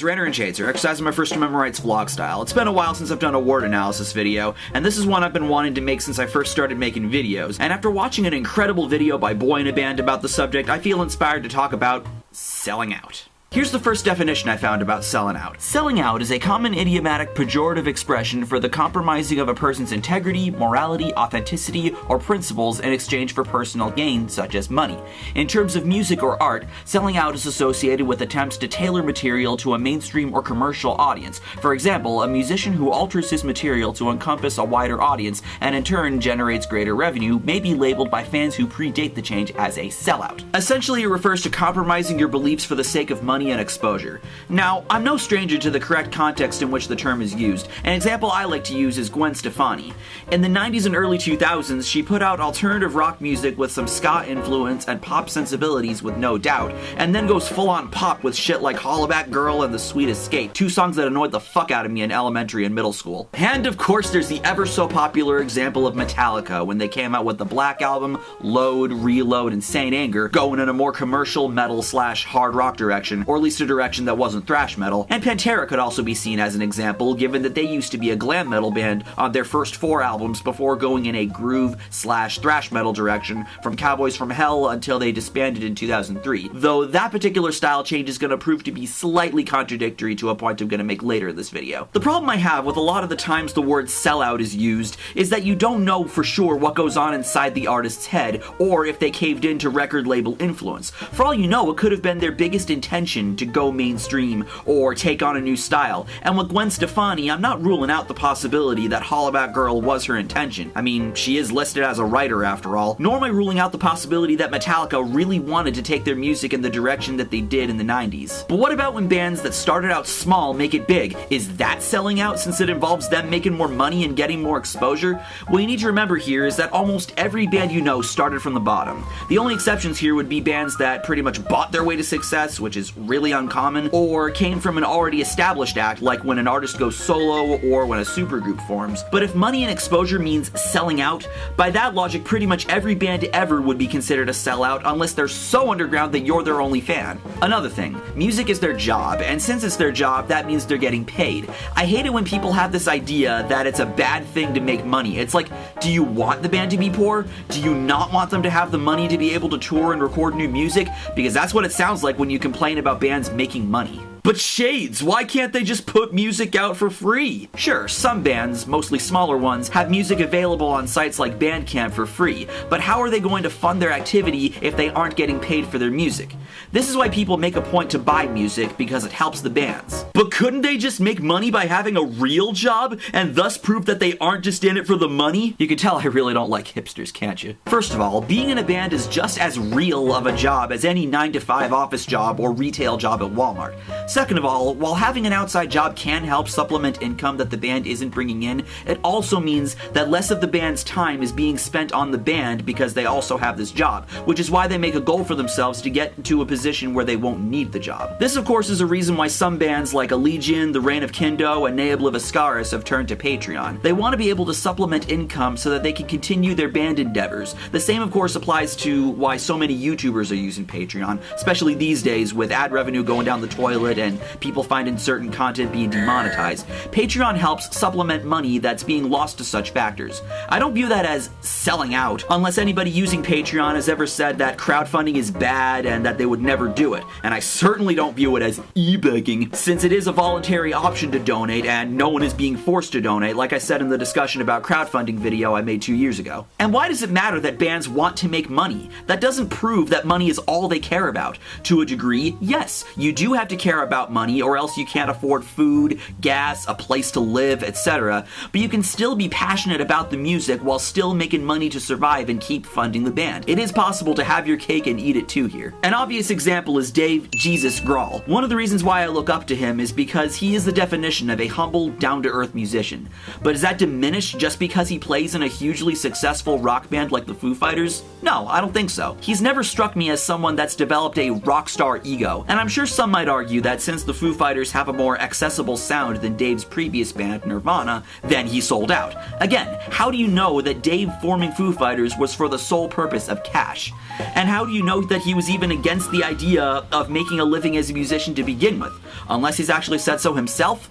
RanterInShades here, exercising my first amendment rights vlog style. It's been a while since I've done a word analysis video, and this is one I've been wanting to make since I first started making videos. And after watching an incredible video by Boy in a Band about the subject, I feel inspired to talk about selling out. Here's the first definition I found about selling out. Selling out is a common idiomatic pejorative expression for the compromising of a person's integrity, morality, authenticity, or principles in exchange for personal gain, such as money. In terms of music or art, selling out is associated with attempts to tailor material to a mainstream or commercial audience. For example, a musician who alters his material to encompass a wider audience and in turn generates greater revenue may be labeled by fans who predate the change as a sellout. Essentially, it refers to compromising your beliefs for the sake of money and exposure. Now, I'm no stranger to the correct context in which the term is used. An example I like to use is Gwen Stefani. In the 90s and early 2000s, she put out alternative rock music with some ska influence and pop sensibilities with No Doubt, and then goes full-on pop with shit like Hollaback Girl and The Sweet Escape, two songs that annoyed the fuck out of me in elementary and middle school. And of course, there's the ever so popular example of Metallica when they came out with the Black Album, Load, Reload, and Saint Anger, going in a more commercial metal/hard rock direction, or at least a direction that wasn't thrash metal. And Pantera could also be seen as an example, given that they used to be a glam metal band on their first 4 albums before going in a groove/thrash metal direction from Cowboys from Hell until they disbanded in 2003. Though that particular style change is going to prove to be slightly contradictory to a point I'm going to make later in this video. The problem I have with a lot of the times the word sellout is used is that you don't know for sure what goes on inside the artist's head, or if they caved into record label influence. For all you know, it could have been their biggest intention to go mainstream or take on a new style. And with Gwen Stefani, I'm not ruling out the possibility that Hollaback Girl was her intention. I mean, she is listed as a writer after all. Nor am I ruling out the possibility that Metallica really wanted to take their music in the direction that they did in the 90s. But what about when bands that started out small make it big? Is that selling out since it involves them making more money and getting more exposure? What you need to remember here is that almost every band you know started from the bottom. The only exceptions here would be bands that pretty much bought their way to success, which is really uncommon, or came from an already established act, like when an artist goes solo or when a supergroup forms. But if money and exposure means selling out, by that logic pretty much every band ever would be considered a sellout unless they're so underground that you're their only fan. Another thing, music is their job, and since it's their job, that means they're getting paid. I hate it when people have this idea that it's a bad thing to make money. It's like, do you want the band to be poor? Do you not want them to have the money to be able to tour and record new music? Because that's what it sounds like when you complain about bands making money. But Shades, why can't they just put music out for free? Sure, some bands, mostly smaller ones, have music available on sites like Bandcamp for free, but how are they going to fund their activity if they aren't getting paid for their music? This is why people make a point to buy music, because it helps the bands. But couldn't they just make money by having a real job, and thus prove that they aren't just in it for the money? You can tell I really don't like hipsters, can't you? First of all, being in a band is just as real of a job as any 9-to-5 office job or retail job at Walmart. Second of all, while having an outside job can help supplement income that the band isn't bringing in, it also means that less of the band's time is being spent on the band because they also have this job, which is why they make a goal for themselves to get to a position where they won't need the job. This, of course, is a reason why some bands like Allegiant, The Reign of Kindo, and Ne Obliviscaris have turned to Patreon. They want to be able to supplement income so that they can continue their band endeavors. The same, of course, applies to why so many YouTubers are using Patreon, especially these days with ad revenue going down the toilet and people finding certain content being demonetized. Patreon helps supplement money that's being lost to such factors. I don't view that as selling out, unless anybody using Patreon has ever said that crowdfunding is bad and that they would never do it. And I certainly don't view it as e-begging, since it is a voluntary option to donate and no one is being forced to donate, like I said in the discussion about crowdfunding video I made 2 years ago. And why does it matter that bands want to make money? That doesn't prove that money is all they care about. To a degree, yes, you do have to care about money, or else you can't afford food, gas, a place to live, etc. But you can still be passionate about the music while still making money to survive and keep funding the band. It is possible to have your cake and eat it too here. An obvious example is Dave Jesus Grohl. One of the reasons why I look up to him is because he is the definition of a humble, down-to-earth musician. But is that diminished just because he plays in a hugely successful rock band like the Foo Fighters? No, I don't think so. He's never struck me as someone that's developed a rock star ego, and I'm sure some might argue that since the Foo Fighters have a more accessible sound than Dave's previous band, Nirvana, then he sold out. Again, how do you know that Dave forming Foo Fighters was for the sole purpose of cash? And how do you know that he was even against the idea of making a living as a musician to begin with? Unless he's actually said so himself?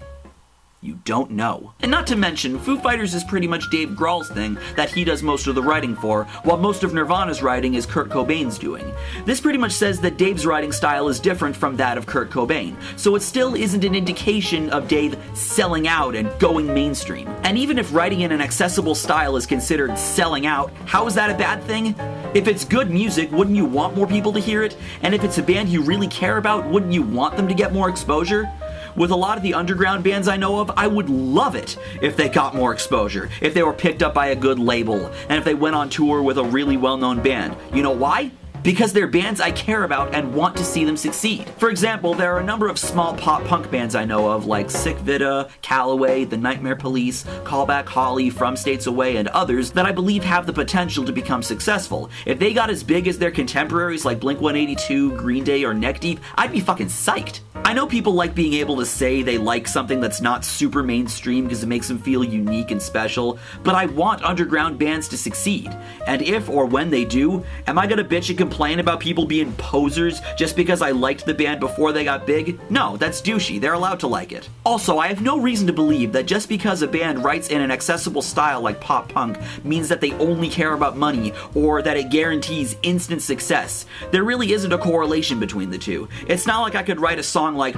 You don't know. And not to mention, Foo Fighters is pretty much Dave Grohl's thing that he does most of the writing for, while most of Nirvana's writing is Kurt Cobain's doing. This pretty much says that Dave's writing style is different from that of Kurt Cobain, so it still isn't an indication of Dave selling out and going mainstream. And even if writing in an accessible style is considered selling out, how is that a bad thing? If it's good music, wouldn't you want more people to hear it? And if it's a band you really care about, wouldn't you want them to get more exposure? With a lot of the underground bands I know of, I would love it if they got more exposure, if they were picked up by a good label, and if they went on tour with a really well-known band. You know why? Because they're bands I care about and want to see them succeed. For example, there are a number of small pop-punk bands I know of, like Sick Vita, Calloway, The Nightmare Police, Callback Holly, From States Away, and others that I believe have the potential to become successful. If they got as big as their contemporaries like Blink-182, Green Day, or Neck Deep, I'd be fucking psyched. I know people like being able to say they like something that's not super mainstream because it makes them feel unique and special, but I want underground bands to succeed. And if or when they do, am I gonna bitch and complain about people being posers just because I liked the band before they got big? No, that's douchey. They're allowed to like it. Also, I have no reason to believe that just because a band writes in an accessible style like pop punk means that they only care about money or that it guarantees instant success. There really isn't a correlation between the two. It's not like I could write a song like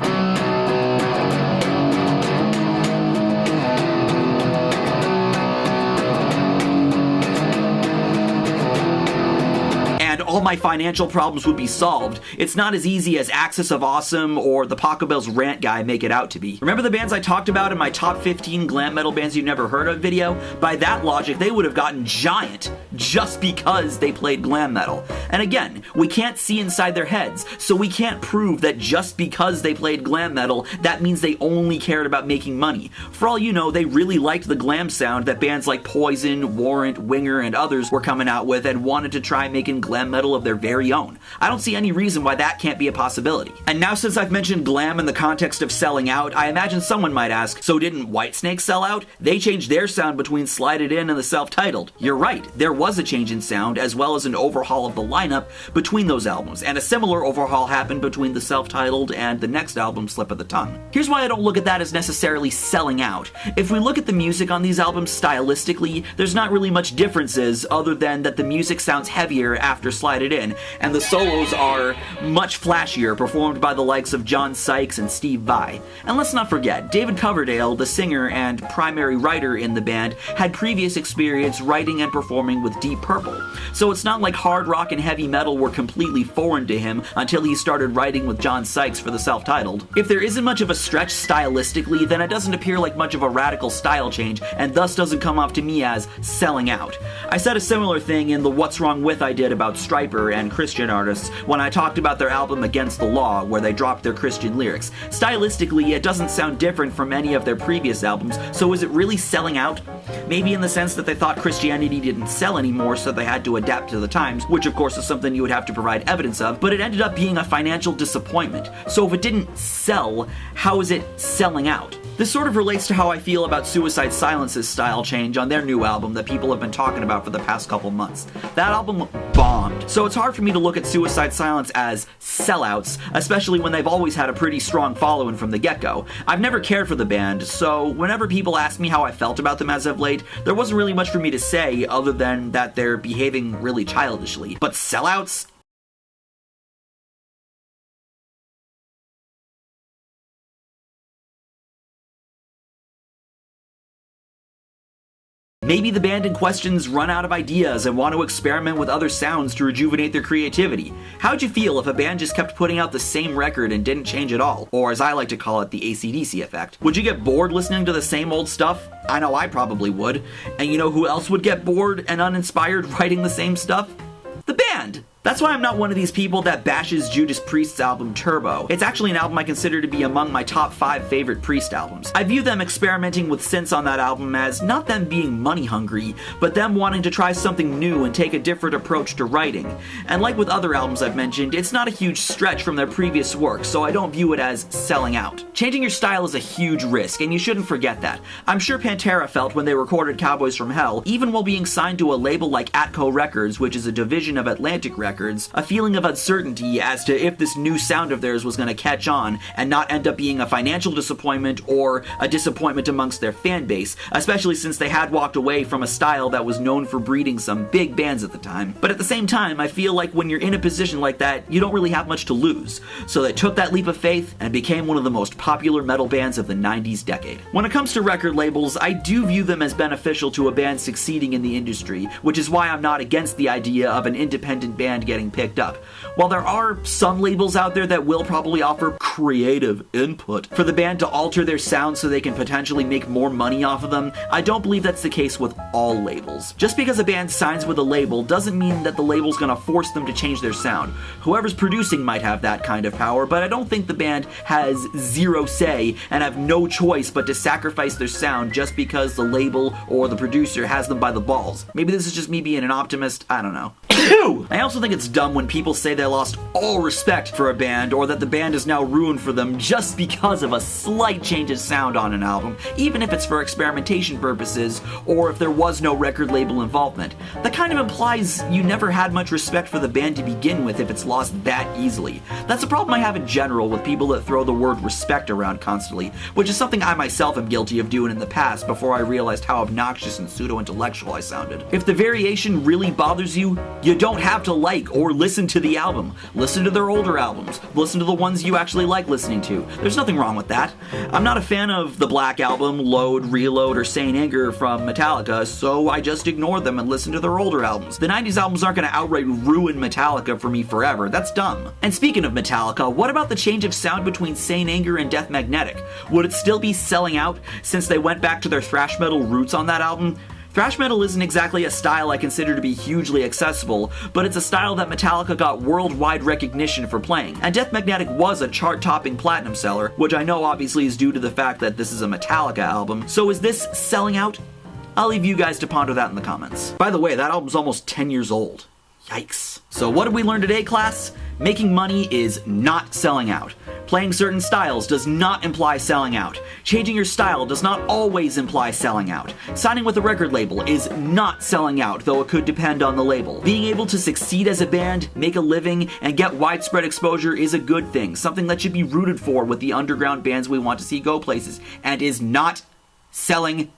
all my financial problems would be solved. It's not as easy as Axis of Awesome or the Pachelbel's Rant Guy make it out to be. Remember the bands I talked about in my top 15 glam metal bands you've never heard of video? By that logic, they would have gotten giant just because they played glam metal. And again, we can't see inside their heads, so we can't prove that just because they played glam metal, that means they only cared about making money. For all you know, they really liked the glam sound that bands like Poison, Warrant, Winger, and others were coming out with and wanted to try making glam metal of their very own. I don't see any reason why that can't be a possibility. And now since I've mentioned glam in the context of selling out, I imagine someone might ask, so didn't Whitesnake sell out? They changed their sound between Slide It In and the self-titled. You're right, there was a change in sound as well as an overhaul of the lineup between those albums, and a similar overhaul happened between the self-titled and the next album, Slip of the Tongue. Here's why I don't look at that as necessarily selling out. If we look at the music on these albums stylistically, there's not really much differences other than that the music sounds heavier after Slide It In, and the solos are much flashier, performed by the likes of John Sykes and Steve Vai. And let's not forget, David Coverdale, the singer and primary writer in the band, had previous experience writing and performing with Deep Purple. So it's not like hard rock and heavy metal were completely foreign to him until he started writing with John Sykes for the self-titled. If there isn't much of a stretch stylistically, then it doesn't appear like much of a radical style change, and thus doesn't come off to me as selling out. I said a similar thing in the What's Wrong With I did about Stryper and Christian artists when I talked about their album Against the Law, where they dropped their Christian lyrics. Stylistically, it doesn't sound different from any of their previous albums, so is it really selling out? Maybe in the sense that they thought Christianity didn't sell anymore, so they had to adapt to the times, which of course is something you would have to provide evidence of, but it ended up being a financial disappointment. So if it didn't sell, how is it selling out? This sort of relates to how I feel about Suicide Silence's style change on their new album that people have been talking about for the past couple months. That album bombed. So it's hard for me to look at Suicide Silence as sellouts, especially when they've always had a pretty strong following from the get-go. I've never cared for the band, so whenever people ask me how I felt about them as of late, there wasn't really much for me to say other than that they're behaving really childishly. But sellouts? Maybe the band in question's run out of ideas and want to experiment with other sounds to rejuvenate their creativity. How'd you feel if a band just kept putting out the same record and didn't change at all? Or as I like to call it, the ACDC Effect. Would you get bored listening to the same old stuff? I know I probably would. And you know who else would get bored and uninspired writing the same stuff? The band! That's why I'm not one of these people that bashes Judas Priest's album Turbo. It's actually an album I consider to be among my top 5 favorite Priest albums. I view them experimenting with synths on that album as not them being money hungry, but them wanting to try something new and take a different approach to writing. And like with other albums I've mentioned, it's not a huge stretch from their previous work, so I don't view it as selling out. Changing your style is a huge risk, and you shouldn't forget that. I'm sure Pantera felt when they recorded Cowboys from Hell, even while being signed to a label like Atco Records, which is a division of Atlantic Records, a feeling of uncertainty as to if this new sound of theirs was going to catch on and not end up being a financial disappointment or a disappointment amongst their fan base, especially since they had walked away from a style that was known for breeding some big bands at the time. But at the same time, I feel like when you're in a position like that, you don't really have much to lose. So they took that leap of faith and became one of the most popular metal bands of the 90s decade. When it comes to record labels, I do view them as beneficial to a band succeeding in the industry, which is why I'm not against the idea of an independent band getting picked up. While there are some labels out there that will probably offer creative input for the band to alter their sound so they can potentially make more money off of them, I don't believe that's the case with all labels. Just because a band signs with a label doesn't mean that the label's gonna force them to change their sound. Whoever's producing might have that kind of power, but I don't think the band has zero say and have no choice but to sacrifice their sound just because the label or the producer has them by the balls. Maybe this is just me being an optimist, I don't know. I also think it's dumb when people say they lost all respect for a band or that the band is now ruined for them just because of a slight change of sound on an album, even if it's for experimentation purposes or if there was no record label involvement. That kind of implies you never had much respect for the band to begin with if it's lost that easily. That's a problem I have in general with people that throw the word respect around constantly, which is something I myself am guilty of doing in the past before I realized how obnoxious and pseudo-intellectual I sounded. If the variation really bothers you, you don't have to like or listen to the album. Listen to their older albums. Listen to the ones you actually like listening to. There's nothing wrong with that. I'm not a fan of the Black Album, Load, Reload, or Saint Anger from Metallica, so I just ignore them and listen to their older albums. The 90s albums aren't going to outright ruin Metallica for me forever. That's dumb. And speaking of Metallica, what about the change of sound between Saint Anger and Death Magnetic? Would it still be selling out since they went back to their thrash metal roots on that album? Thrash metal isn't exactly a style I consider to be hugely accessible, but it's a style that Metallica got worldwide recognition for playing. And Death Magnetic was a chart-topping platinum seller, which I know obviously is due to the fact that this is a Metallica album. So is this selling out? I'll leave you guys to ponder that in the comments. By the way, that album's almost 10 years old. Yikes. So what did we learn today, class? Making money is not selling out. Playing certain styles does not imply selling out. Changing your style does not always imply selling out. Signing with a record label is not selling out, though it could depend on the label. Being able to succeed as a band, make a living, and get widespread exposure is a good thing, something that should be rooted for with the underground bands we want to see go places, and is not selling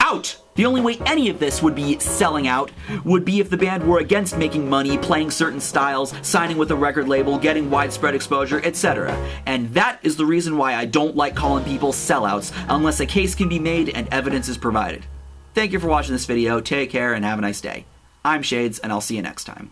out. The only way any of this would be selling out would be if the band were against making money, playing certain styles, signing with a record label, getting widespread exposure, etc. And that is the reason why I don't like calling people sellouts unless a case can be made and evidence is provided. Thank you for watching this video, take care, and have a nice day. I'm Shades, and I'll see you next time.